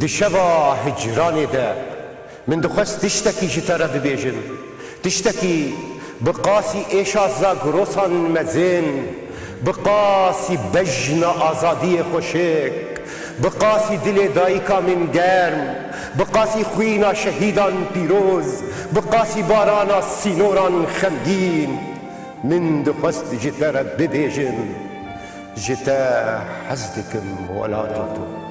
دشبا هجراني دا من دخست تشتكي جتارا ببيجن تشتكي بقاسي ايشا زاغروسان مزين بقاسي بجنا آزادي خوشك بقاسي دل دايكا من گرم بقاسي خوينا شهيدان بيروز بقاسي بارانا سينوران خمگين من دخست جتارا ببيجن جتا حزدكم ولا تطو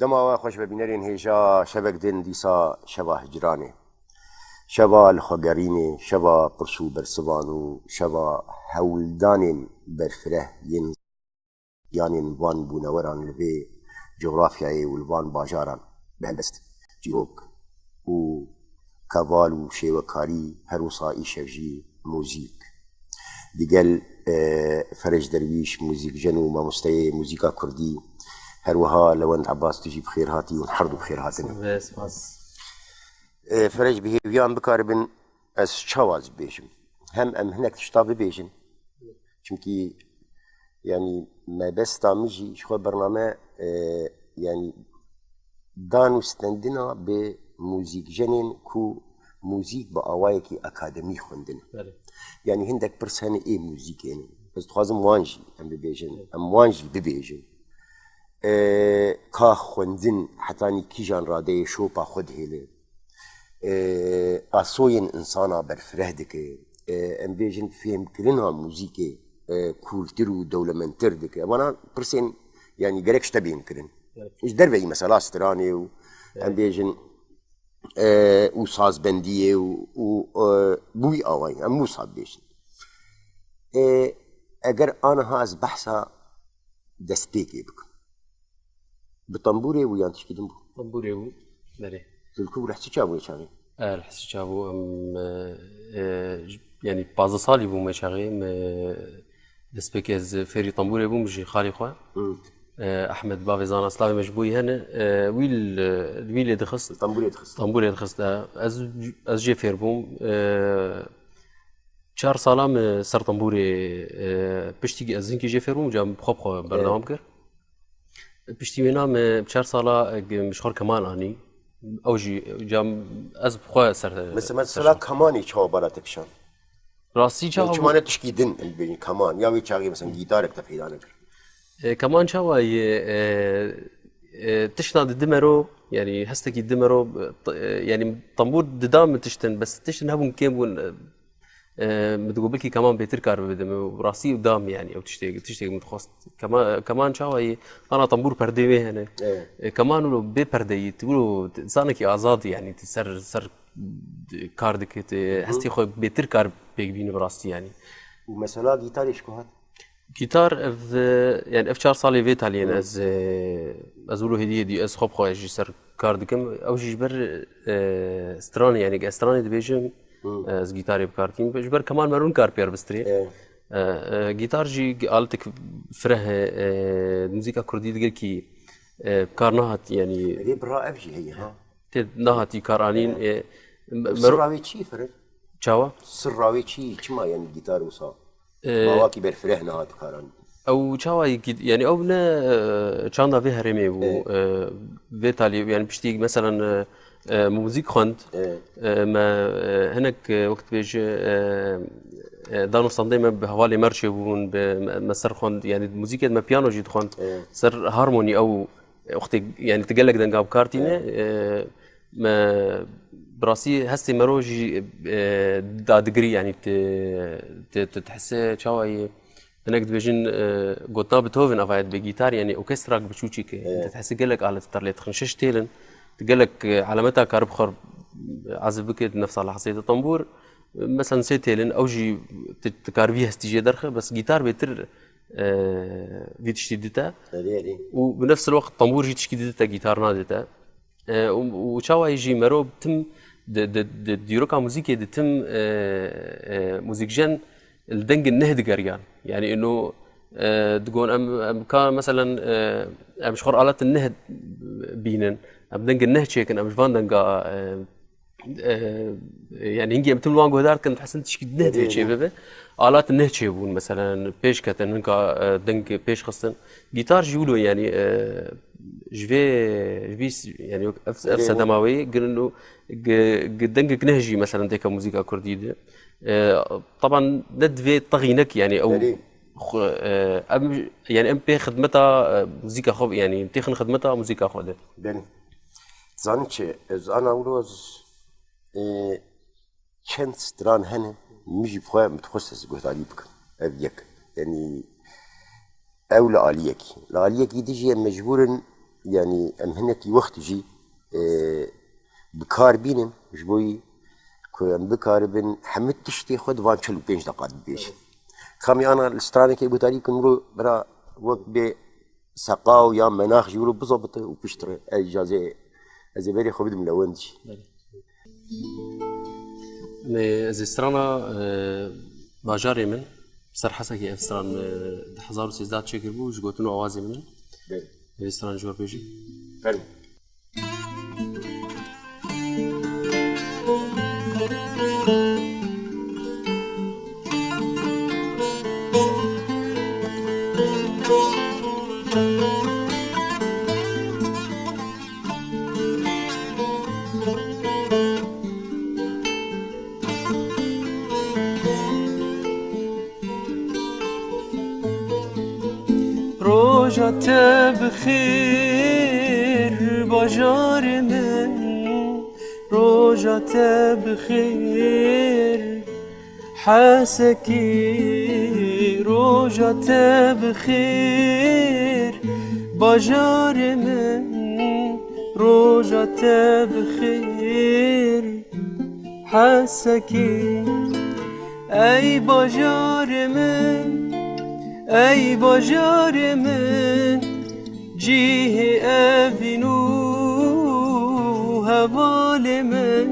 دما خوش ببینرین هیجا شبک دین دیسا شبا هجرانه شبا الخگرینه شبا پرسو برسوانو شبا هولدانین برفره ین یانین وان بونوران لبی جغرافیای والوان باجاران بهبست جیوک و کاوال و شیوکاری هروسایی شفجی موزیک دیگل فرج درویش موزیک جنو ما مستوی موزیکا کردی هروها لوند عباس تجي بخير هاتي ونحرضوا بخير هاتنا بس فرج بهيفيان بكاربن از شواز بيجم هم هناك تشطاب بيجن چونكي يعني ما بس تامجي شخو برنامج يعني دانو استندنا بموزيك جنين كو موزيك بأوايكي أكاديمي خوندنا يعني هندك برسانة ايه موزيك يعني بس تخوازم وانجي ام ببيجن ام وانجي ببيجن که خوندن حتانی کیجان راده شوپا خود هیله آسوین انسانا برفره دکه ام بیجن فهم کرنها موزیک کولتر و دولمنتر دکه وانا پرسین يعني گرک شتبین کرن ايش دربي مثلا استراني و ام بیجن و سازبندیه و بوی آوای ام موساد بیجن اگر آنها از بحثا دستيكي بكم بطنبوري ويان تشكيدن بو طنبوري و نري تلكو رح تشابو يشاغي رح تشابو ام يعني بعض صالي بو مشاغي دسبيكز فيري طنبوري بو مجي خالي خوا احمد بافيزان اسلاوي مجبوي هنا ويل دخست طنبوري دخست از جي فير بوم چهار سالام سر طنبوري پشتی از اینکه جي فير بوم جام خب برنامج كر پشتی منام چهار سالا مشخور كمان اني اوجي جام از بخوا سر مثلا كماني چه بالاتك شان راسي چه كمان تشكيدن بين كمان يا وي چاغي مثلا جيتارك تفيدانك كمان شواي تشناد الدمرو يعني هستكي الدمرو يعني طنبور ددام تشتن بس تشتن هبون كيمون متقبلكي كمان بيتركار بدم راسي قدام يعني او تشتي متخصص كمان شواي انا طنبور بردي هنا كمان لو ببردي تقولوا انسانك ازاد يعني تسر كاردك هستي خو بيتركار بيبين براسي يعني ومثلا جيتار ايشكو هاد جيتار يعني افشار صالي فيت علينا ازولو هديه دي از خب خويا سر كاردكم او جبر استراني يعني استراني دبيجم از گیتاری بکارتیم بجبر کمان مرون کار پیار بستری گیتار جی آلتك فره موسیقى كردي دقل كي بكار نهات يعني هذه برائب جي هي ها تد نهاتي كارانين سراوي تشي فرق چاوا سراوي تشي كما يعني جيتار وصا مواكي برفره نهات كاران او چاوا يعني او نه چاندا في هرمي و فيتالي يعني بشتي مثلا موزيك خوند ما هناك وقت بيج دانو صندي ما بحوالي مرشي بون بمسر خوند يعني موزيك ما بيانو جيت خوند سر هارموني او وقت يعني تقلق دنقاب كارتينه ما براسي هستي مروجي دا دغري يعني تحس شاوي هناك بيجن قطنا بيتهوفن افايد بجيتار يعني اوكستراك بتشوتشيك تحس قلق على تطلع تخنشش تيلن تقلك علامتها كارب خرب عزبك نفس على حصيد الطنبور مثلا سيتيلن اوجي تكارفيها استيجي درخه بس جيتار بيتر في تشديدتا وبنفس الوقت طنبور جي تشديدتا جيتار نادتا وشاوا يجي مرو بتم ديروكا موزيكي تم موزيك جن الدنج النهد قريان يعني انه تقول ام كان مثلا مش خور آلات النهد بينن ام دنج النهد شيكن ام فان دنجا يعني هنجي امتم وان قدار كنت حسن تشكي نه شيء ببه آلات نه شيء بون مثلا بيش كتن هنكا دنك بيش خصن جيتار جولو يعني جوي يعني اف دماوي قلنا دنك نهجي مثلا ديك موسيقى كردية طبعا ندفي طغينك يعني او ام يعني ام بي خدمتها موسيقى خو يعني تخن خدمتها موسيقى خو ده بني زانتش از انا وروز چند ستران هنه مش بخواه متخصص قلت علي بك ابيك يعني او لعليك يديجي مجبورا يعني ام هنك وقت جي بكار بينم مش بوي كان بكار بين حمد تشتي خد وان شلو بينش دقات بيش خامي انا الستراني كي قلت علي كنرو برا وقت بي سقاو يا مناخ يقولوا بظبط وبيشتري اجازه ازبري خبد من الاوندش از استرانا باجاري من سر حسكي استران 1300 شكل بو جوتنو اوازي من استران جور بيجي فعلا روجت بخير باجار من روجت بخير حاسكي روجت بخير باجار من روجت بخير حاسكي اي باجار من ای باجار من جیه اوینو حوال من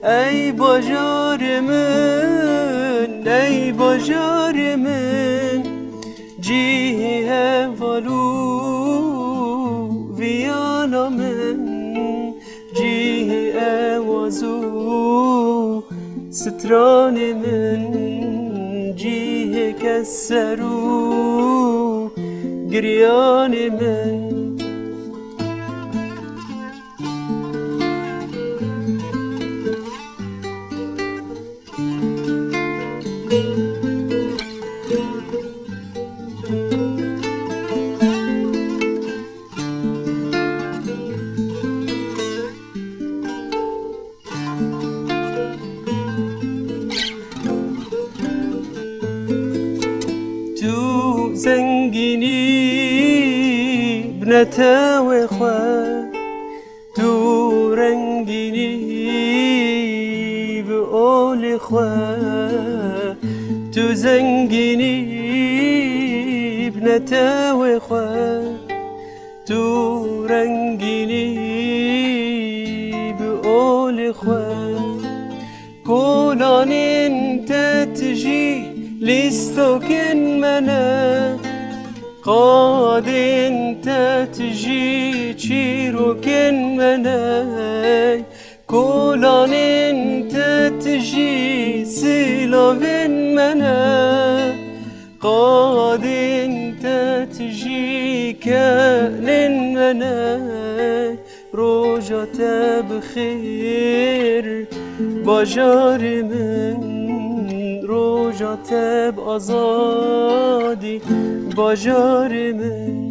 ای باجار من ای باجار من جیه حوالو ویانا من جیه اوازو ستران من جیه کسرو گریان من زنگینی بنتاوی خواه تو رنگینی به اول خواه تو زنگینی بنتاوی خواه تو رنگینی به اول خواه کلان انت تجی لستوكن منا قاد انت تجي تشيروكن منا كولان انت تجي سيلوفن منا قاد انت تجي كان منا روجت بخير باجار من روجت بآزادی باجار من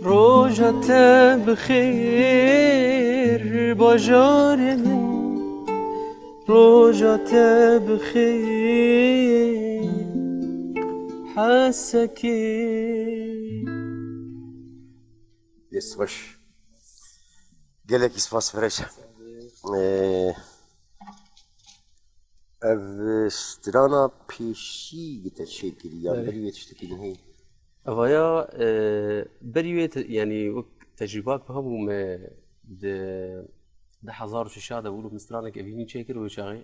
روجت بخير باجار من روجت بخير حاسكي يسوش قالك يسفاس فرش اف سترانا بيشي بتشكل يعني بري تشتكي هي أفايا بريوت يعني وقت تجربات بهم ده حزار شاشة ده بقولوا مسترانك أبيني شاكر وشاغي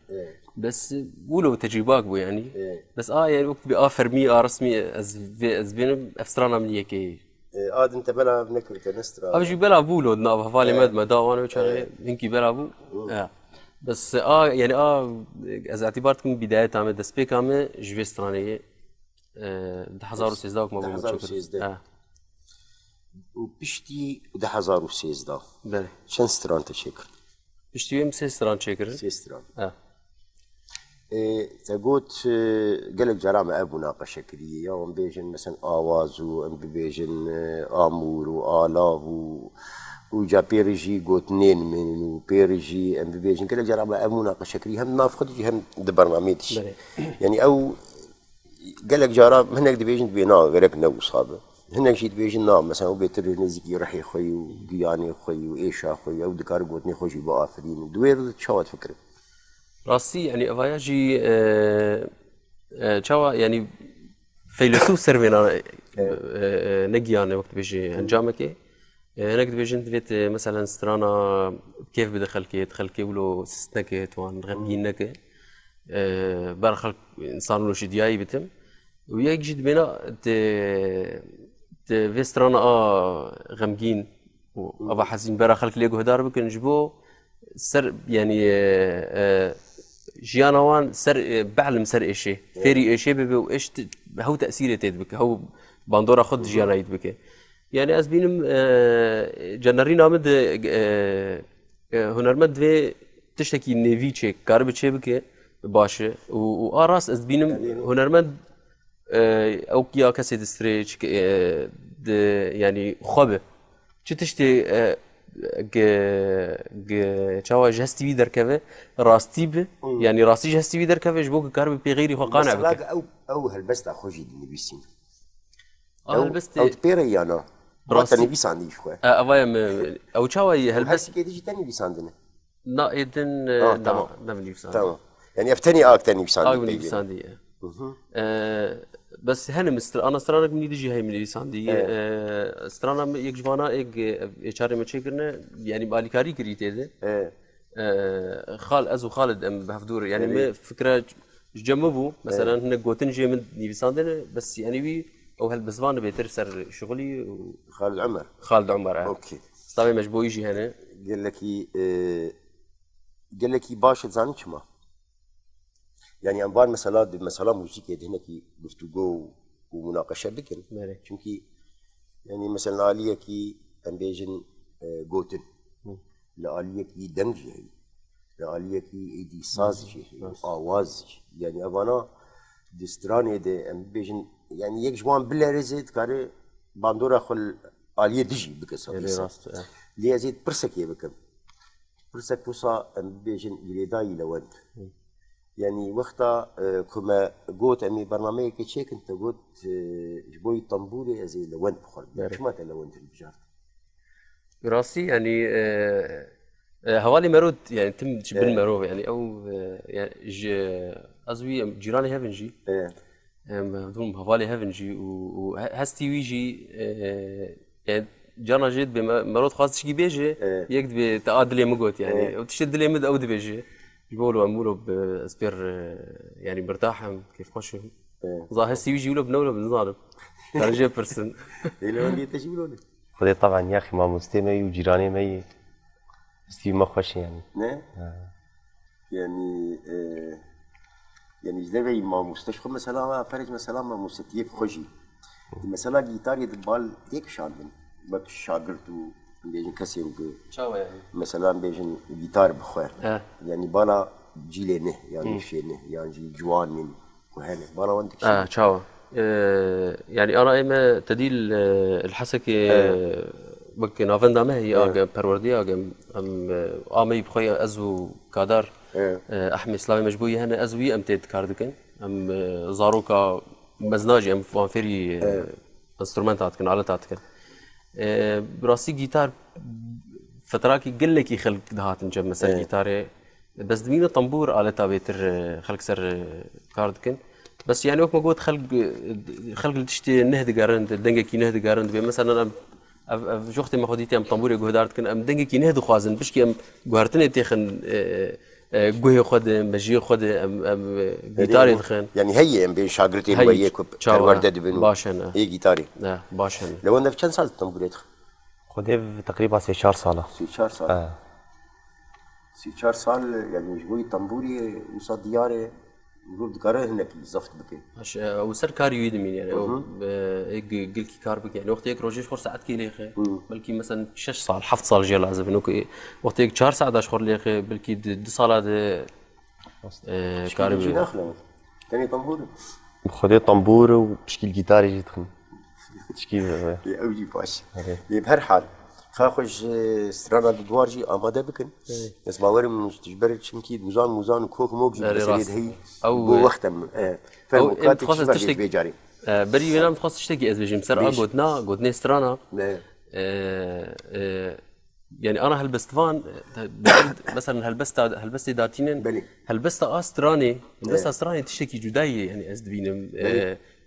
بس بقولوا تجربات بو يعني بس يعني وقت فرمي رسمي از بينم أفسترانا من يكي انت بلا بنكر تنسترا أبجي بلا بولو دنا بفالي مد ما داوانا وشاغي هنكي بلا بو بس يعني از اعتبارتكم بداية تعمل دسبي كامل جوي استرانية ده 2016 وما بقول 2016 وبشتي 2016 بله شن ستران تشكر بشتي سه استران شكر سه ستران تقول قالك جرام ابو ناقشه كريه وام بيجن مثلا اواز وام بيجن امور والاف وجا بيرجي قوت نين من وبيرجي ام بيجن قالك جرام ابو ناقشه كريه هم نافقد هم برنامج يعني او قالك جرام هناك دبيجن بينا غيرك نو صابه هناك شي دبيجن نام مثلا وبيتر نزكي رحي خوي وقياني خوي وايشا خوي او دكار قوتني خوشي بافرين دوير شوات فكره راسي يعني افاياجي تشاوا يعني فيلسوف سيرفينا نجيانه وقت بيجي انجامك هناك بيجي تبيت مثلا سترانا كيف بدخل كي ولو سنك توان غمينك برخل انسان لو شدياي بتم وياك جيت بينا في سترانا غمجين وابا حزين برخل ليجو هدار بك نجبو سر يعني جيانوان سر بعلم سر إشي فيري إشي ببو إيش هو تأثيره تدبك هو باندورا خد جيانا يدبك يعني أزبينم جنرين آمد هنرمد في تشتكي نيفي تشيك كارب تشي بك باشه وآراس أزبينم هنرمد أو كيا كسي دستريج يعني خبه شو تشتي چاوا جهستی وی درکوه راستی به یعنی راستی جهستی وی درکوه جبو که کار به غیری خو قانع بک او هلبست خوشی نویسین هلبست او تبيري انا راستی نویساندی خو اوایم او چاوا هلبست که دیجی تنی نویساندنه نا ایدن نا نویساندی تمام يعني افتني اكتر نویساندی نویساندی بس هنا انا سترانا مني دجي هاي من لساندي سترانا يك جوانا اشاره متشكرنا يعني بالكاري كريتي ده خال ازو خالد ام بهفدور يعني ما فكره جمبو مثلا هنا جوتن جي من لساندنا بس يعني بي او هالبزوان بيتر سر شغلي خالد عمر اوكي طبعا مجبور يجي هنا قال لك باش تزاني شما يعني انبار مثلا موسيقى هناكي گفتگو ومناقشه بكن چونكي يعني مثلا آلية كي امبيجن جوتن لآلية كي دمجي هي لآلية كي ايدي سازجي هي آواز يعني ابانا دستراني دي امبيجن يعني يك جوان بلا رزيد كاري باندورا خل آلية دجي بك صديسا ليه زيد برسكي بكم برسك بوسا امبيجن يريداي لوند يعني وقتها كما قلت امي برنامج كيتشيك انت قلت جبوي طنبوري زي لوين بخل شو معناتها لوين البجار راسي يعني هوالي مرود يعني تم تشبل مرود يعني او يعني ازوي جيراني هافنجي بدون هوالي هافنجي وهستي ويجي يعني جانا جيت بمرود خاص شي بيجي يكتب تعادل مقوت يعني وتشد لي مد او دبيجي يقولوا عمولوا بسبير يعني مرتاحهم كيف خوشهم ظاهر سي يجي ولا بنوله بنظالم درجه برسن الى وين تجيبوا خذي طبعا يا اخي ما مستمعي وجيراني مي استي ما خوش يعني يعني يعني زي ما مستشفى مثلا فرج مثلا ما مستيف خوشي مثلا جيتار يدبال هيك شاندن بك شاغرتو بيجن كسيم شاو يعني مثلا بيجن جيتار بخير يعني بالا جيلينه يعني شينه يعني جوان وهنا بالا وانت شاو يعني انا اما تديل الحسكه بك نافندا ما هي پرورديا ام امي بخويا ازو كادر احمي اسلامي مجبوي هنا ازوي ام تيد كاردكن ام زاروكا مزناجي ام فانفيري انسترومنتات كن آلات كن براسي جيتار فتراكي قل لك يخلق دهات نجم مثلا جيتاري بس دمينا طنبور على تابيتر خلق سر كاردكن بس يعني وقت ما قلت خلق تشتي نهد قارند دنجا كي نهد قارند مثلا جوختي ما خديتي ام طنبور جهدارت كن ام دنجا كي نهد خوازن بشكي ام جهرتني تيخن جوه خد مجي خد ام جيتاري دخن يعني هي ام بين شاغرتي وياك ورده دبنو باشنا هي جيتاري باشنا لو انا في كم سال طنبوريت خديف تقريبا 16 سنة 16 سال 16 سال يعني جوي طنبوري وصاد دياري نقول دكاره هناك زفت بكي وسر كار يدمين يعني هيك قلكي كار بك يعني وقت هيك روجيش خور ساعات كي ليخي بلكي مثلا 6 سال 7 سال جيل عزب انه وقت هيك 4 ساعات اشخر ليخي بلكي 2 سالات كار شي داخله ثاني طنبوري خديت طنبور وبشكل جيتاري جيت خن تشكيل يا اوجي باش بهر حال خاخش استرانا دوارجي اماده بكن بس باوري مش تجبر شمكي موزان وكوك موجي بس هي او وقتم فالمقاتل تخصص تشتكي بيجاري بري انا متخصص تشتكي از بيجي مسر قدنا استرانا يعني انا هلبستفان مثلا هلبست داتينين هلبست استراني هلبست استراني تشتكي جدايه يعني از دبينم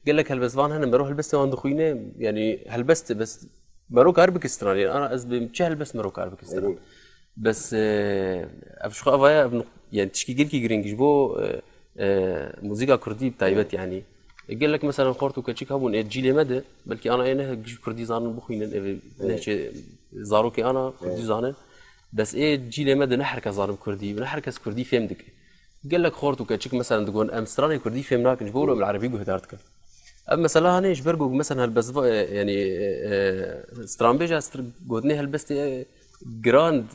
قال لك هلبستفان هنا بروح هلبست عند خوينا يعني هلبست بس مروك اربكستران يعني انا از بمشهل بس مروك اربكستران بس افشخ افايا يعني تشكي قلكي جرينج بو موسيقى كردي بتايبت يعني قال لك مثلا خورتو كاتشيك هبون جيلي مدى بلكي انا انا جيش كردي زان بخوين نحكي زاروكي انا كردي زان بس جيلي مدى نحرك زارم كردي نحرك كردي فهمتك قال لك خورتو كاتشيك مثلا تقول امستراني كردي فهمناك نجبولو بالعربي قهدارتك اما مثلا هنيش برجو مثلا هالبس يعني سترامبيجا قدني هالبس جراند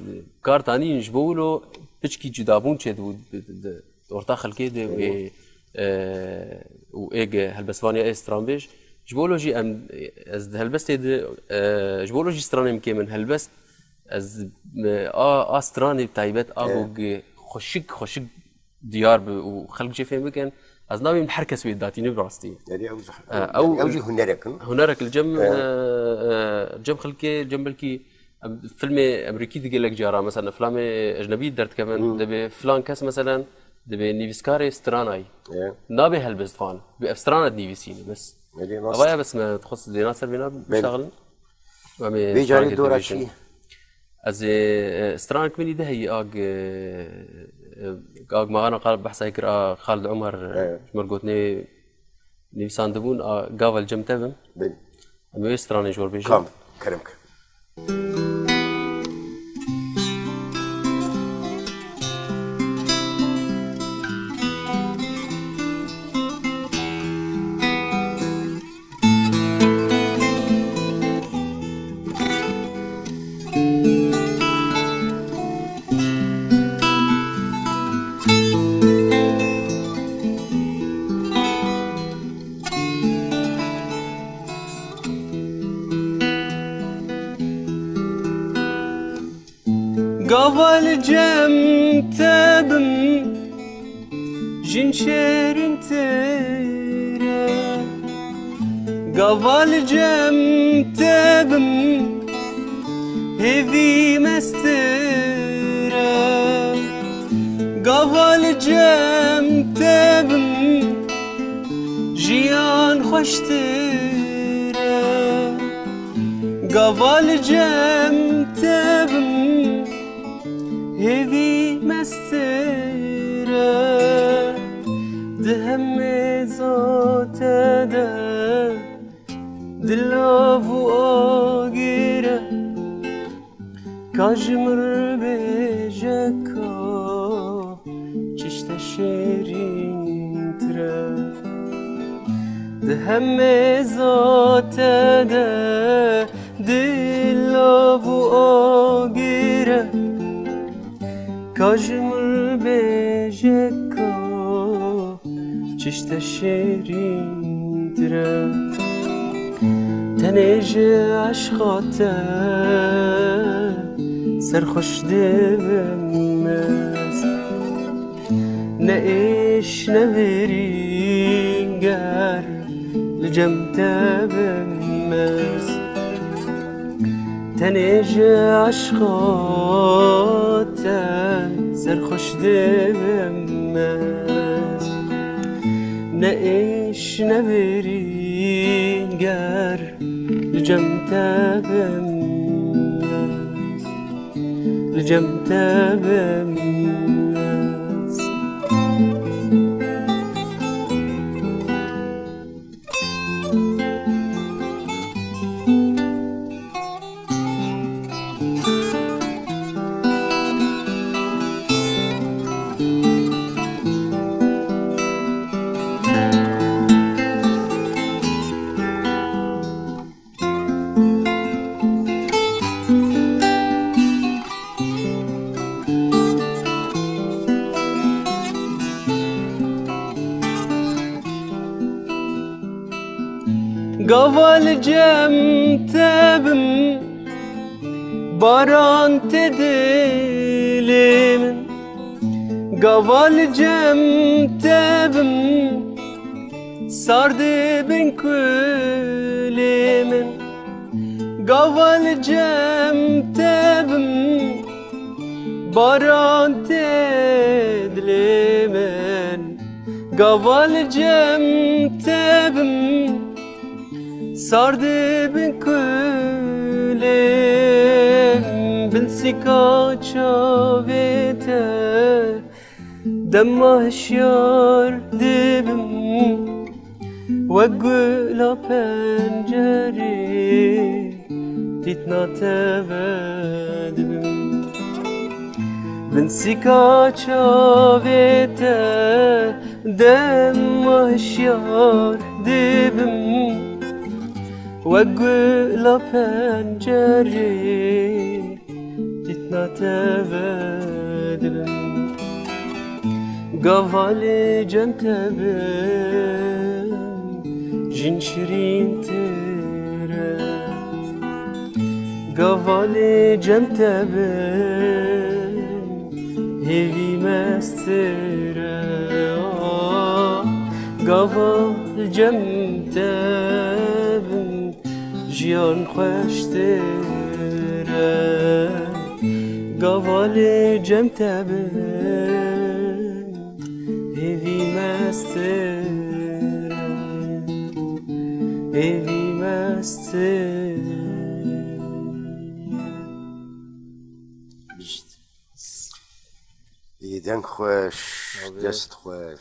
كارتاني نجبولو بشكي جدابون شد ورتاخل كده و ايج هالبسفانيا سترامبيج جبولو جي ام از هالبس جبولو جي ستراني كمان هالبس از استراني بتايبت اغو خشك ديار وخلق شي فهم كان از ناوي من حركه سويد داتيني براستي يعني اوجي هنرك الجم خلكي جنبلكي فيلم امريكي تقول لك جارة مثلا افلام اجنبي درت كمان دبي فلان كاس مثلا دبي نيفسكاري ستراناي نابي هالبستفان باسترانا نيفسيني بس ابايا بس ما تخص ديناصر بينا بشغل بيجاري دورك شيء از استرانك مني ده هي اغ ما انا قال بحث هيك خالد عمر مرقوتني نيفسان دبون قابل جمتبن بن امي استراني جور بيجي كم كرمك قبل جمتبم جنشير ترى قبل جمتبم هذي مسترة قبل جمتبم جيان خشترة قبل جمتبم هذي مسترة دهم زوت دا دلافو آگیره کاجمر بجکا چشت شیرین تره دهم زوت دا دلافو آگیره کاجمر بجکا چشت شیرین تره تنیج عشقات سرخوش دبمز نعيش نبرينجر لجم تبمز تنیج عشقات سرخوش dibimez نعيش نبرين گر لجمته بمز لجمته بمز Gaval cemtebim baran tedilimin Gaval cemtebim sardı bin küllimin Gaval cemtebim baran tedilimin Gaval cemtebim sardı bin külüm bin sika çavete demma hişyar dibim ve gula pencere titna tevedibim bin sika çavete demma hişyar dibim وقل پنجره دیتنا تبدم قوال جنتبم جن شرين ترد قوال جنتبم هيفي مستره قوال جنتبم جیان خوشتره قوال جمتبم هیوی مستره هیوی مستره ایدن خوش دست خوش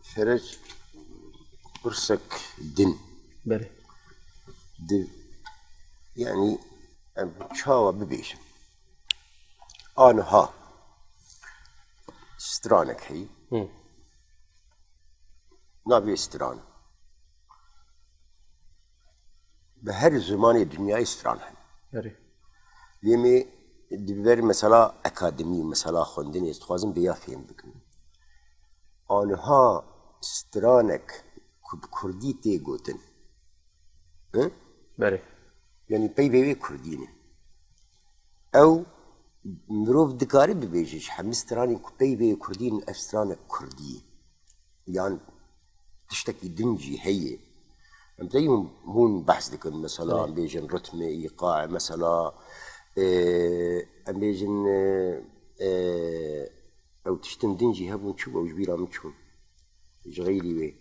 فرج برسك دن بله يعني شاوة ببيشن آنها استرانك هي نابي استران بهر زمان الدنيا استران هن بله لیمی دیگر مثلا اکادمی مثلا خوندنی استخوازم بیا فهم بکن آنها استرانك كردي تي قوتن بله يعني بي كرديني او مروف دكاري ببيجيش حمستراني بي كردين افسترانك كردي يعني تشتكي دنجي هي امتى هون بحث دكن مثلا بيجن رتم ايقاع مثلا ام بيجن او تشتن دنجي هبون شو او جبيرا من شو جغيلي وي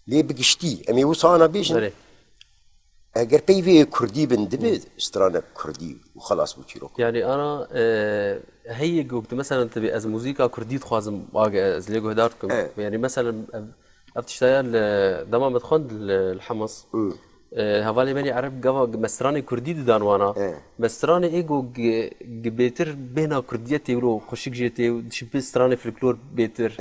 ليه بقشتي امي وصانا بيجن اگر بيفي كردي بندبي استرانا كردي وخلاص بوشيروك يعني انا هي قلت مثلا تبي از موسيقى كردي تخوازم واقع از ليغو هدارتكم يعني مثلا افتشتايل دما متخوند الحمص هفالي ماني عرب قوا مستراني كردي دانوانا مستراني ايجو بيتر بينا كرديتي ولو خوشيك جيتي شبه استراني فلكلور بيتر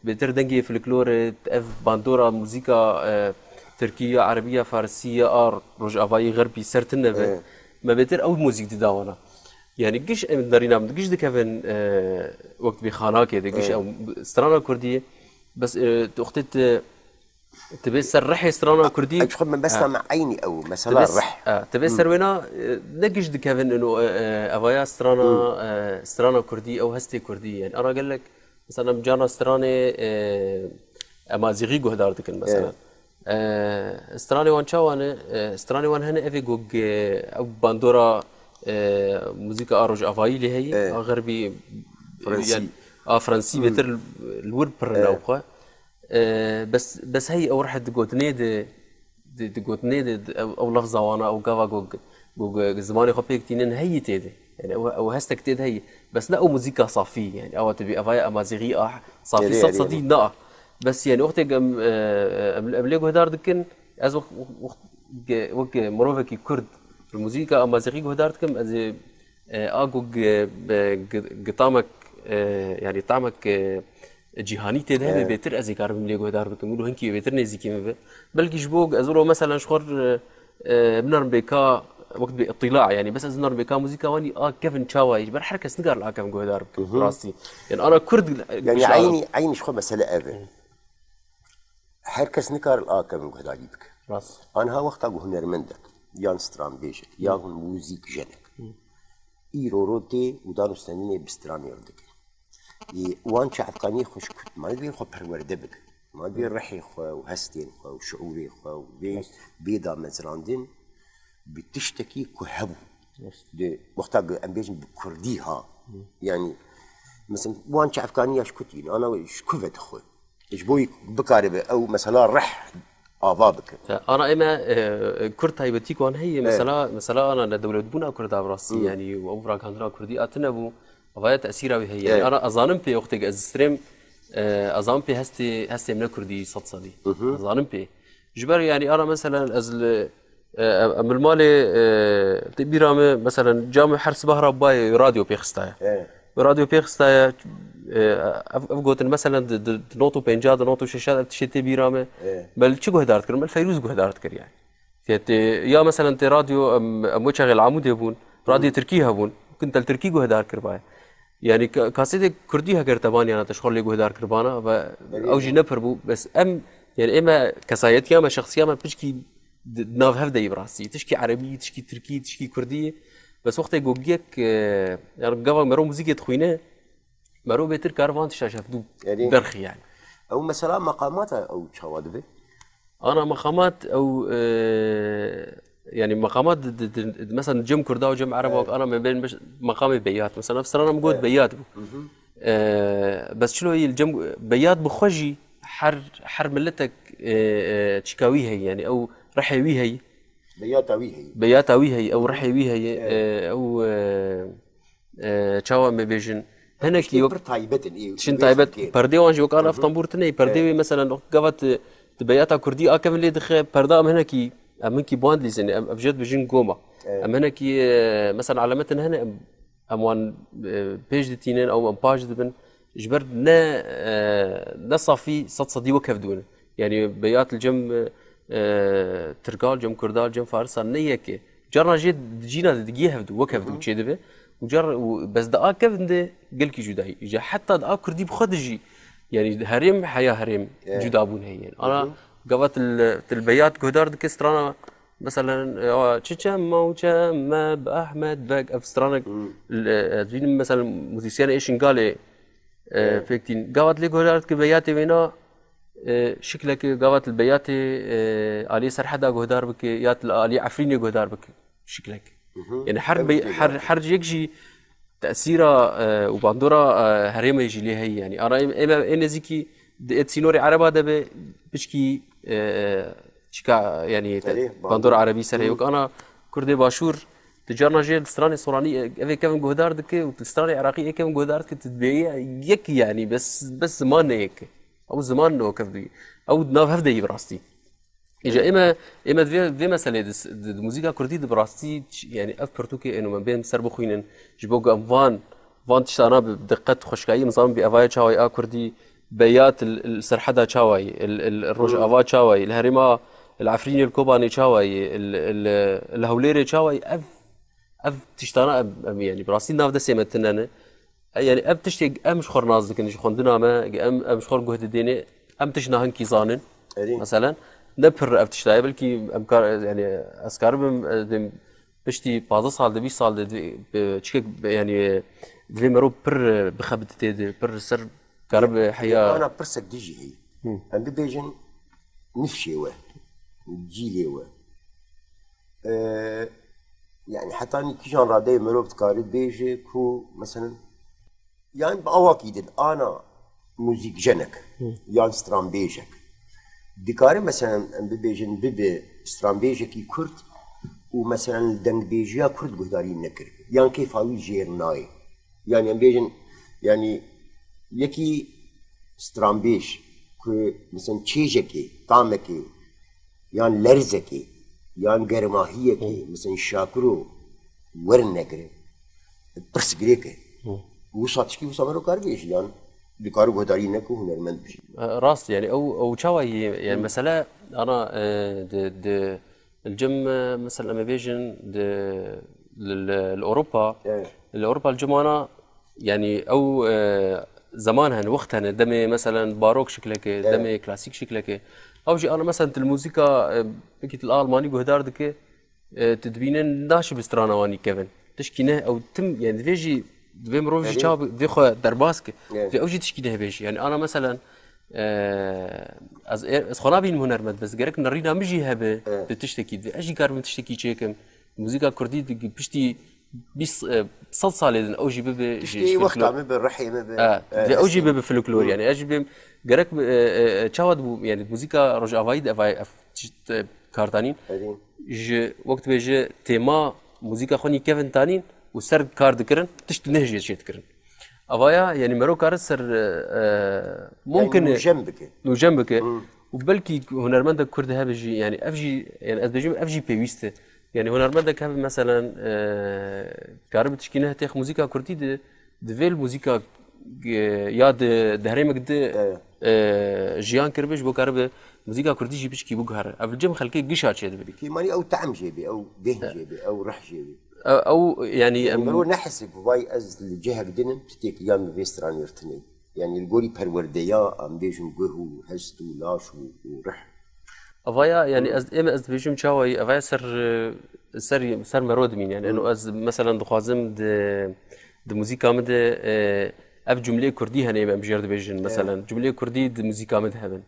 بيتر دنجي فلكلور اف باندورا موسيقى تركية عربية فارسية روج افاي غربي سرتنا ما بيتر او موسيقى داوانا يعني قش دارينا قش دكافن وقت بخاناك قش او استرانا كردية بس اختت تبي سرح استرانا كردي ادخل من بس مع عيني او مثلا الرح تبي سروينا نقش دكافن انه افايا استرانا كردي او هستي كردي يعني انا قال لك مثلا مجانا استراني امازيغي هدارتك مثلا استراني وان شاوان استراني وان هنا افي جوج او باندورا موسيقى اروج افايلي هي غربي فرنسي. يعني فرنسي بتر الورد برناوقه بس هي او راح تقوتني دي قوتني او لفظه وانا او كافا جو زماني خبيك تينين هي تيدي يعني او هستك تيد هي بس لا موسيقى صافي يعني او تبي افاي امازيغي صافي صد صدي لا بس يعني وقت امليغو هدار دكن از وقت مروفكي كرد الموسيقى امازيغي هدار دكم از اگو قطامك يعني طعمك جهاني تده بيتر ازي كارب مليغو هدار بكم ولو هنكي بيتر نزيكي مبه بل جيشبوق ازولو مثلا شخور بنر بيكا وقت باطلاع يعني بس ازنر بيكا موسيقى واني كيفن تشاواي بر حركه سنقار العكم جو هدار بكم راسي يعني انا كرد يعني عيني شخو مسألة أبي حركة نكار الآكم قهدا جيبك راس أنا ها وقت أقول هنرمندك يان ستران بيجك يان موزيك جنك إيروروتي ودانو ستانيني بستران يردك وان شعفقاني خوش كنت ما ندير خو برورده بك ما ندير رحي خو وهستين خو وشعوري خو بيدا مزراندين بتشتكي كهبو دي وقت أم بيجن بكردي ها يعني مثلا وان شعفقاني أشكتين أنا شكفت خوي إيش بوي بكاربة أو مثلا رح آبابك انا اما كرد هايبتيك وان هي مثلا انا دولة بونا كردا براسي يعني وأوفرا كاندرا كردي اتنبو وفايا تأثيرها بهي يعني انا اظانم بي وقتك ازستريم اظانم بي هستي من كردي صدصدي اظانم بي جبر يعني انا مثلا ازل ام المالي تبيرامه مثلا جامع حرس بهرا باي راديو بيخستايا راديو بيخستايا افقوت مثلا نوتو بينجاد نوتو شاشات تشتي بيرامه بل تشو هدارت كر بل فيروز هدارت كر يعني يا مثلا تي راديو ام وشغل عمود يبون راديو تركي هبون كنت التركي هدار كر باي يعني كاسيد كردي هكر تباني انا تشخر لي هدار كربانا او جي نبربو بس ام يعني اما كسايت يا ما شخصيه ما بتشكي ناف هفدا براسي تشكي عربي تشكي تركي تشكي كردي بس وقت يقوجيك يعني قبل مرو موسيقى تخوينه مرو بيتر كارفان تشافدو يعني درخي يعني أو مثلا مقامات أو شوادبه انا مقامات او يعني مقامات مثلا جم كردا وجم عرب انا ما بين مقامي بيات مثلا نفس انا موجود بيات بس شنو هي الجم بيات بخجي حر ملتك تشكاوي هي يعني او رحيوي هي بياتاوي هي او رحيوي هي او تشاوا مبيجن هناك يوك شن تايبت بردي وانجي وك انا افطنبور تني بردي مثلا قفت تبياتا كردي اكم اللي دخل بردا ام هناكي امنكي باندليز يعني ابجد بجن قوما ام هناكي مثلا علامتنا هنا اموان بيج ديتينين او ام باج دبن جبر نا صافي صدي وكف دونه يعني بيات الجم تركال جم كردال جم فارس نيك جرنا جد جينا دقيقه وكف دو تشي دبه وجر بس دا كيف ده قال كي جداي اجى حتى دا كردي بخدجي يعني هرم حياه هرم جدا بون هي يعني انا قبت البيات قدار دكسترانا مثلا تشام ما باحمد باك افسترانا زين مثلا موسيقيان ايش قال فيكتين قوات لي قدار كبياتي وينا شكلك قوات البيات علي سرحدا قدار بك يات علي عفريني قدار بك شكلك يعني حرب يجي تأثيره وباندورا هريمة يجي ليه هي يعني أنا إما زيكي سينوري عربة ده بشكي شكا يعني باندورا عربي سريع وأنا كردي باشور تجارنا جيل استراني صوراني أبي كم جهدار دك وتستراني عراقي كم جهدار كتتبيع يك يعني بس زمان يك أو زمان نو كفدي أو ناف هفدي براستي إجا إما في مسألة الموسيقى كردية براستي يعني أفكرتوكي إنه من بين سرب خوينن جبوق أم فان تشتانا بدقة خشكاية نظام بأفاي شاوي كردي بيات السرحدة شاوي الروج أفا شاوي الهرمة العفريني الكوباني شاوي الهوليري شاوي أف تشتانا يعني براستي ناف ده سيمتنا يعني أب تشتي مش خور نازك إنش خندنا ما مش خور جهد الديني تشنا هنكي زانن مثلا نبر افتشتاي بلكي امكار يعني اسكار بشتي 15 سال 20 سال بشكل يعني دي مرو بر بخبت تي بر سر كرب حياه انا برسك ديجي هي ام بيجن نفشي و جيلي و يعني حتى كيشان رادي مروب تكاري بيجي كو مثلا يعني بأواكيد أنا موزيك جنك يعني سترام بيجك ديكاري مثلا ببيجن ببي سترام بيجكي كرد ومثلا دنگ بيجيا كرد قدارين نكر يعني كيف هاوي جير ناي يعني بيجن يعني يكي سترام بيج كو مثلا تشيجكي طعمكي يعني لرزكي يعني گرماهيكي مثلا شاكرو ورنكري برسگريكي وصاتشكي وصامرو كار بيش يعني بكارو قدارين نكو هنرمند بيش راست يعني او تشاوي يعني مثلا انا د الجيم مثلا لما بيجن لاوروبا الاوروبا الجيم انا يعني او زمانها وقتها دمي مثلا باروك شكلك دمي كلاسيك شكلك او جي انا مثلا الموسيقى بكيت الالماني بهدار دك تدبينن ناشي بسترانواني كيفن تشكينه او تم يعني فيجي دبي مروجي تشاب دي خو درباسك في اوجي تشكينه بيش يعني انا مثلا از خنا بين هنرمند بس جرك نرينا مجي هبه بتشتكي اجي كار تشتكي تشيكم موسيقى كردي بشتي بيس صد صالين اوجي بب تشتي وقت عم بالرحي في اوجي بب فلكلور يعني اجي بم جرك تشاود يعني موسيقى رجع فايد افاي كارتانين ج وقت بيجي تيما موسيقى خوني كيفن تانين وسر كار دكرن تشت نهجي شي تكرن افايا يعني مرو كار سر ممكن يعني جنبك وبلكي هنرمند كرد هبجي يعني افجي يعني ازبجي افجي بيويست يعني هنرمندك هب مثلا كارب تشكينه تاخ موسيقى كردي دفيل موسيقى ياد دهريمك د جيان كربش بو كارب موسيقى كردي جي بشكي بوغار افجم خلكي قشا تشد بلي كيماني او طعم جيبي او به جيبي او رح جيبي او يعني مرو نحسب واي از الجهه قدن بتيك يام فيستران يرتني يعني الجوري برورديا ام بيجم جوه هست ولاش ورح افايا يعني از بيجم تشاوي افايا سر مرود مين يعني انه از مثلا دخوازم د موسيقى مد اف جمله كردي هني بجرد بيجن مثلا جمله كردي د موسيقى مد هبن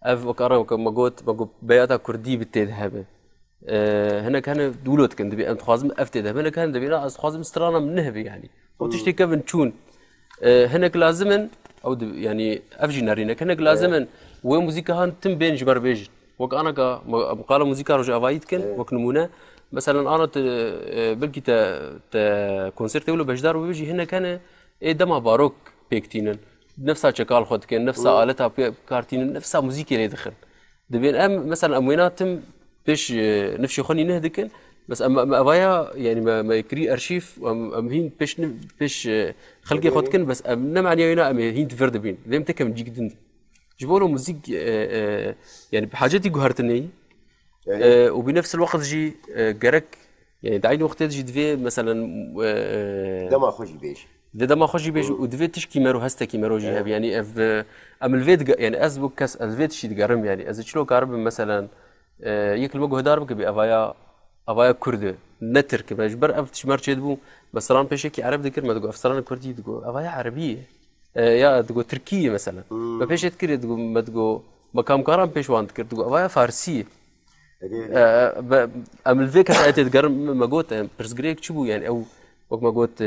اف وكارا ما قلت بياتا كردي بتذهب هنا كان دولت كان دبي انت خازم افتد هنا كان دبي لا خازم استرانا من نهبي يعني وتشتي كيفن تشون هناك لازما او يعني افجي نارينا هناك لازما وين موسيقى هان تم بين جبر بيج وك انا قال موسيقى رجع فايد كان وك نمونه مثلا انا بلكي تا كونسرت ولا بجدار وبيجي هنا كان ايه دما باروك بيكتينن نفسها شكال خد كان نفسها آلتها كارتين نفسها موسيقى اللي دخل دبين ام مثلا امويناتم بيش نفشي خوني نهدكن بس اما ابايا يعني ما يكري ارشيف ام هين بيش خلقي خدكن بس ام نمعني وينا ام هين تفرد بين ذيم تكم جي جدن جبولو موسيق يعني بحاجتي جوهرتني وبنفس الوقت جي جرك يعني دعين وقت جي دفي مثلا دما خوشي بيش دما خوشي بيج ودفي تشكي مرو هستا كي مرو جي هب يعني اف ام الفيد يعني ازبو كاس الفيد شي دقرم يعني از تشلو كارب مثلا يكل مجو هدار بك افايا كرد نتر كما جبر اف تشمر تشدبو بس ران بيشكي عرب ذكر ما تقول افسران كردي تقول افايا عربيه يا تقول تركيه مثلا ما بيش تذكر تقول ما تقول مقام كارم بيش وان تذكر تقول افايا فارسيه ام الفيك حتى تقرم ما قلت برسغريك تشبو يعني او وقت ما قلت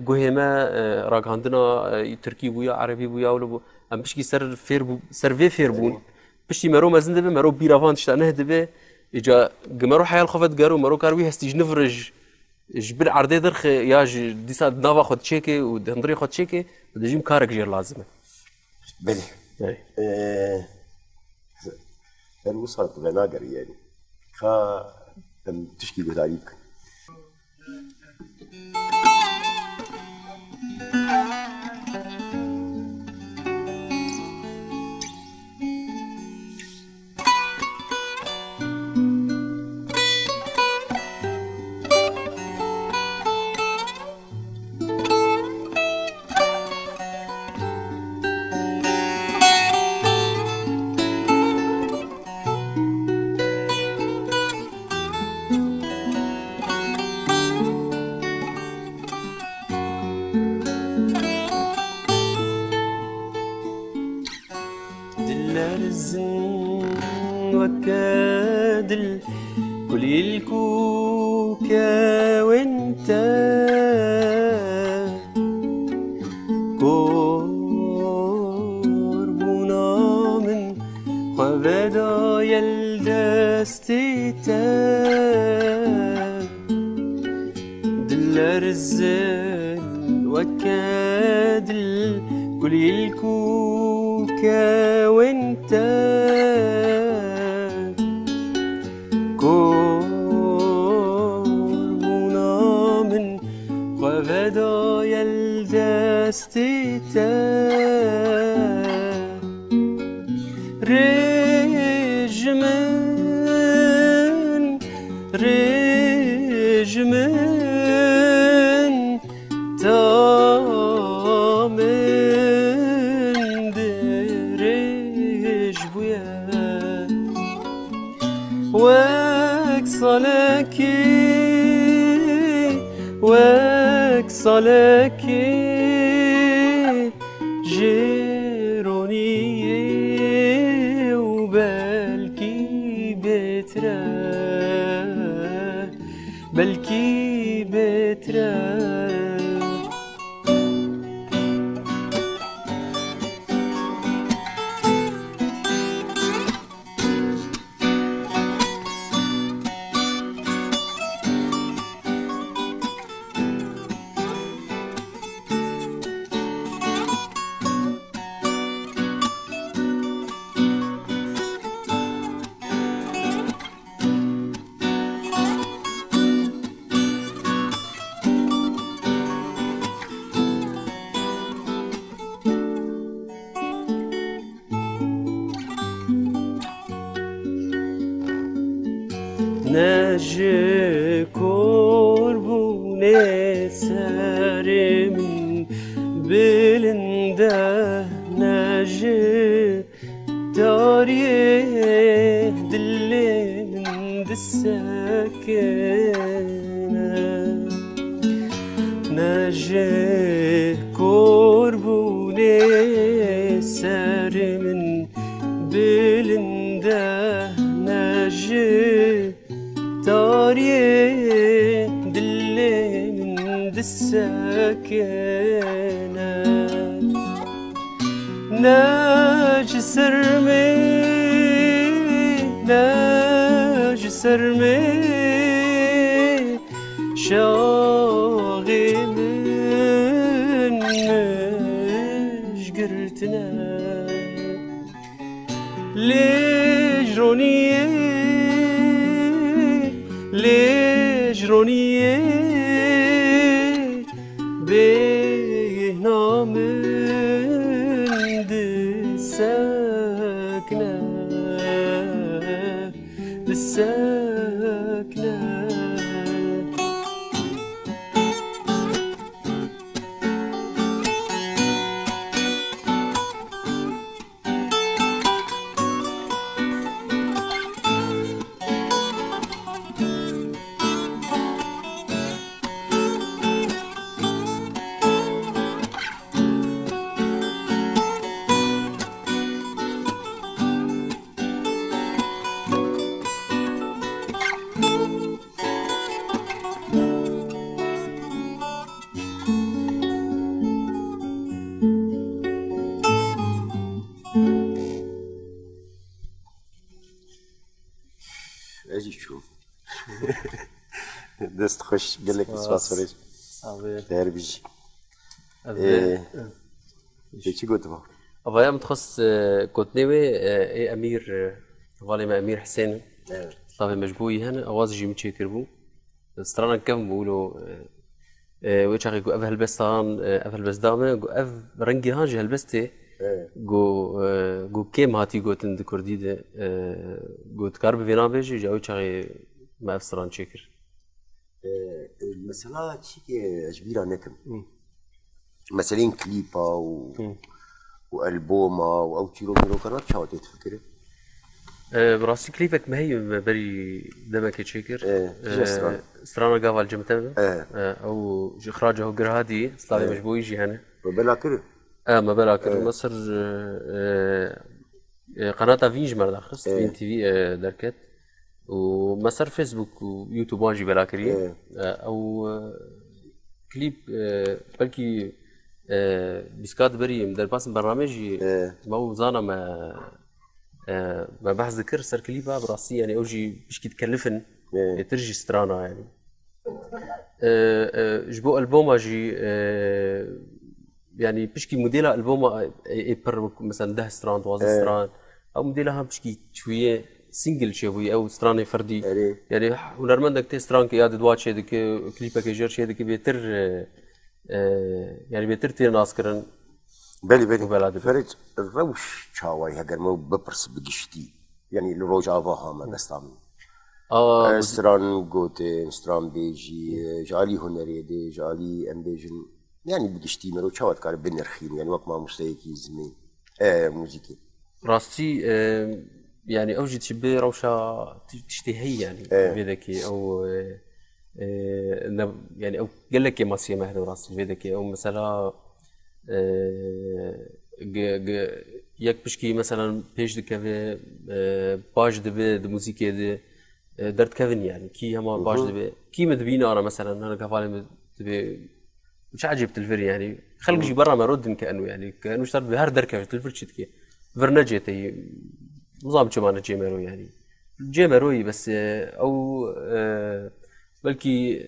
جوهما راك عندنا تركي بويا عربي بويا ولا ام بشكي سر فير بون بشتي مرو مازن دبي مرو بيرافان تشتانه دبي اجا مرو حيال خفت قارو مرو كاروي هستيج نفرج جبر عرضي درخ يا ديسا نافا خد تشيكي ودندري خد تشيكي ودجيم كارك جير لازمه بلي الوسط بناقر يعني خا تشكي قداريك وكادل كل الكوكاوي قربونا من خوابدای دستی دلر الزل وكادل كل الكوكا وانت قربونا من خوابدای دستی رجمن تا من درج بويا وك صالكي جيروني وبلكي بترا نجي قربوني سارم بلنده نجي داريه دلين دساكنه نجي قربوني سارم بلنده نجي تاريخ دلي من الساكنة ناج سرمي شاغي من شقرتنا لجرونية بيهنا من دساكنة اجي شوف دست خوش قال لك اسواس فريج داير بيجي چی گفت با؟ اوه متخصص كوتنيوي اي امير والي امير حسين طبعا مجبوي هنا اواز جي متشكر بو استرانا كم بقولوا ويش اخي اف هالبستان اف هالبستامه اف رنجي هاجي هالبستي جو كيم هاتي قوتن دكرديده جو تكارب فينا بيجي جاوي شاغي ما افسران شكر مثلا شيء اجبيرا نكم مثلا كليبا والبوما او تشيرو ميرو كانت شو تفكري براسي كليبك ما هي بري دمك شكر استرانا قاval جمتنا او اخراجه قرهادي صلاه مجبوي يجي هنا بلاكر ما بلاكر مصر قناه فينج مرة خص فين تي في دركت ومصر فيسبوك ويوتيوب واجي بلاكري او كليب بلكي بيسكات بري مدر باس برنامجي ما هو زانا ما بحث ذكر سر كليبها براسي يعني اوجي مش كي تكلفن ترجي سترانا يعني جبو البوم جي يعني بشكي موديلها البوم بر مثلا 10 ستران 12 ستران او موديلها بشكي شويه سنجل شوي او ستراني فردي يعني هنرمندك تي ستران كي ياد دوات شي دك كليبا كي جير شي دك بيتر يعني بيتر تي ناس كرن بلي فرج الروش شاوي هاجر مو ببرس بقشتي يعني الروج افاها ما دستامي ستران جوتي ستران بيجي جالي هنري دي جالي امبيجن يعني بقشتي مرو شاوت كار بنرخين يعني وقت ما موسيقى زمين موسيقى راستي يعني اوجد شبه روشة تشتهي يعني بيدكي او يعني او قال لك يا ماسي مهد راستي بيدكي او مثلا يك بشكي مثلا بيج دكافي باج دبي موسيقى دي درت كافن يعني كي هما باج دبي كي مدبينا انا مثلا انا كفالي دبي مش عجب تلفري يعني خلق جي برا ما رد كانه يعني كانه اشترط بهر دركه تلفرشتكي فرنجتي نظام كمان جيميرو يعني جيميروي بس او بلكي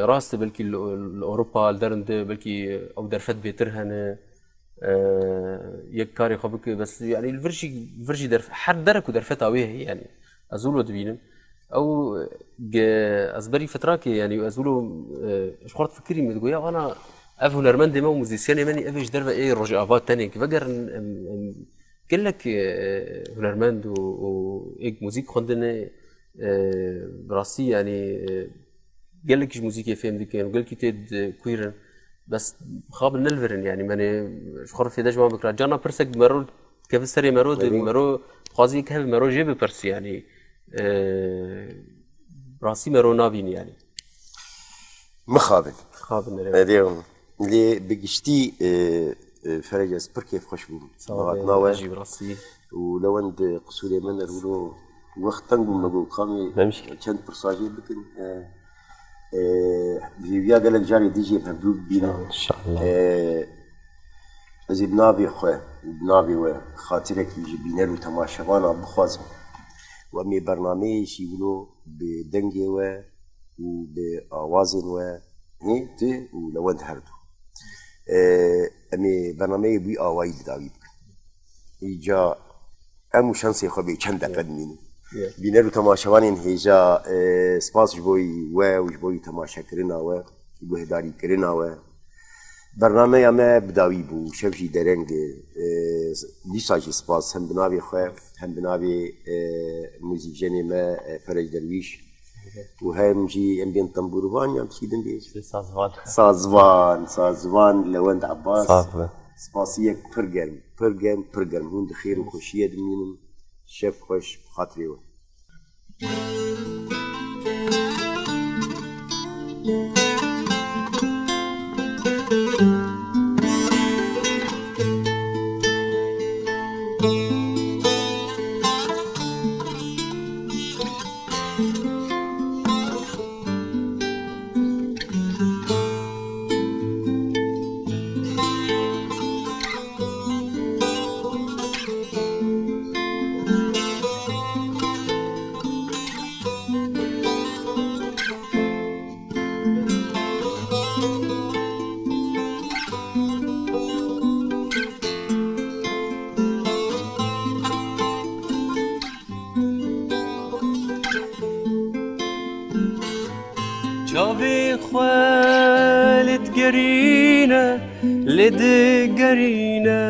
راست بلكي الاوروبا الدرند بلكي او درفت بيترهن يك كاري خبك بس يعني الفرشي درف حد درك ودرفتها ويه يعني ازولو دبينم او ازبري فتراكي يعني ازولو شخورت فكري متقويا وانا اف هنرمند ما موزيسيان ماني افيش درفه ايه رجعات تاني كفجر قال لك هنرمند وايك موزيك خندنا براسي يعني قال لك موزيك فهم دي كان وقال لك تيد كويرن بس خاب نلفرن يعني ماني شخور في دجما بكره جانا برسك مرو كيف سري مرو خوازي كيف مرو جيب برس يعني براسي مرو نابين يعني مخابن اليوم اللي بقشتي فرج سبر كيف خوشبو ناوي اجي براسي ولو عند قصوري من نقولوا وقت تنقل نقول قامي كانت برساجي لكن بيبيا قال لك جاري دي جي مبروك بينا ان شاء الله ازي بنابي خويا بنابي وخاطرك يجي بينا وتماشوانا بخوازم وامي برنامج يقولوا بدنجي وبآوازن هي تي ولو عند هردو امي برنامج بي آواي داويد إيجا أمو شانسي خبي چند قدمين بينرو تماشوانين هيجا سپاس جبوي وجبوي تماشا كرنا وجبوه داري كرنا برنامج ما بداوي بو شبجي درنگ ليساجي سپاس هم بنابي خواه هم بنابي موزيجيني ما فرج درويش وهم جي ام بين طنبوروان يام تشيدن بيش سازوان لوند عباس سپاسیه پرگرم هون خیر و خوشیه دمینم شف خوش بخاطری و جاوی خوالت گرینه لد گرینه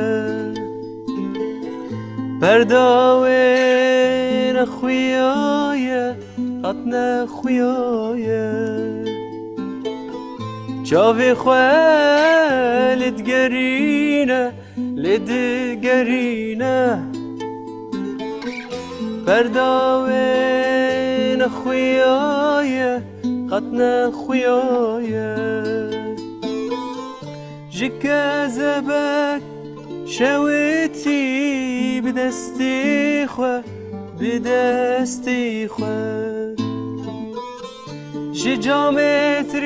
برداوین خویایه قطن خویایه جاوی خوالت گرینه لد گرینه برداوین خویایه قطنا خويايا جكا زبك شاوتي بدستي خوا جامترين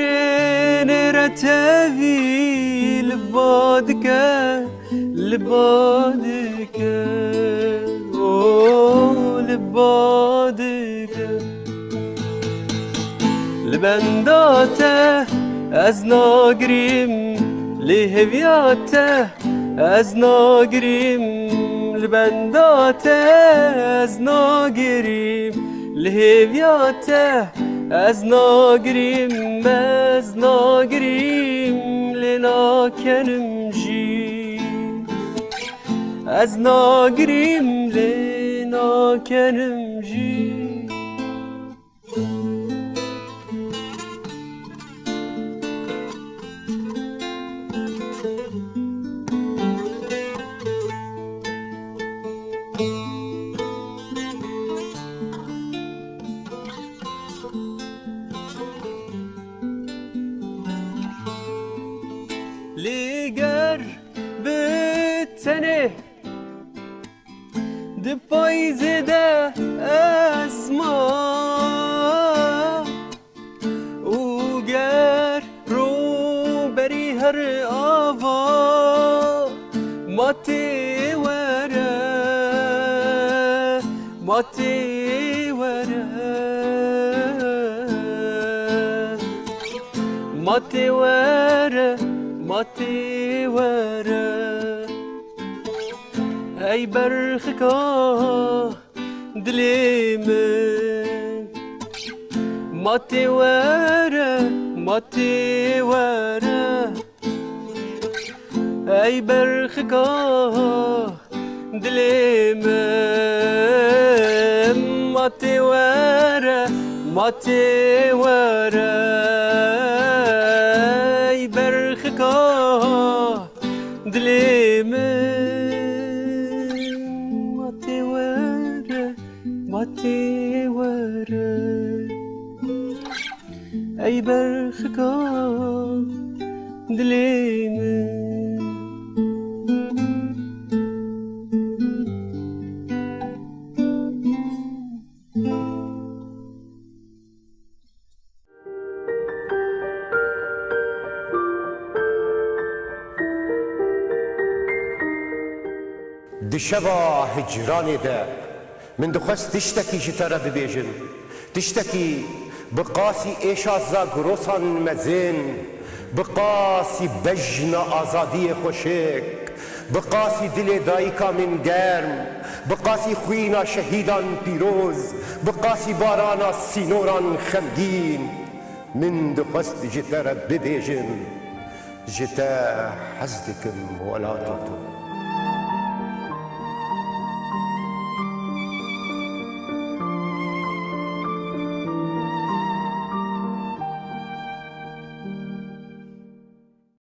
رتبي لبادك لبادك لبادك لبنداته از ناگریم لهویاته از ناگریم لبنداته از ناگریم لهویاته از ناگریم لناکنم جی از ناگریم لناکنم جی لیگر بتنه ده پایزده از ما او گر رو بری هر آوا ماتی وره ماتی وره ماتی وره ماتی وره ای برخکا دلی من ماتی وره ماتی وره ای برخکا دلی من ماتی وره ماتی وره ای برخکا دلی من ماتی وره ماتی وره ای برخکا دلی من دشوا هجرانی ده من دخست تشتكي جتارا ببيجن تشتكي بقاسي إيشازا قروسان مزين بقاسي بجن آزادي خوشك بقاسي دل دايكا من گرم بقاسي خوينا شهيدان پیروز بقاسي بارانا سينوران خمگين من دخست جتارا ببيجن جتا حزدكم ولا تطو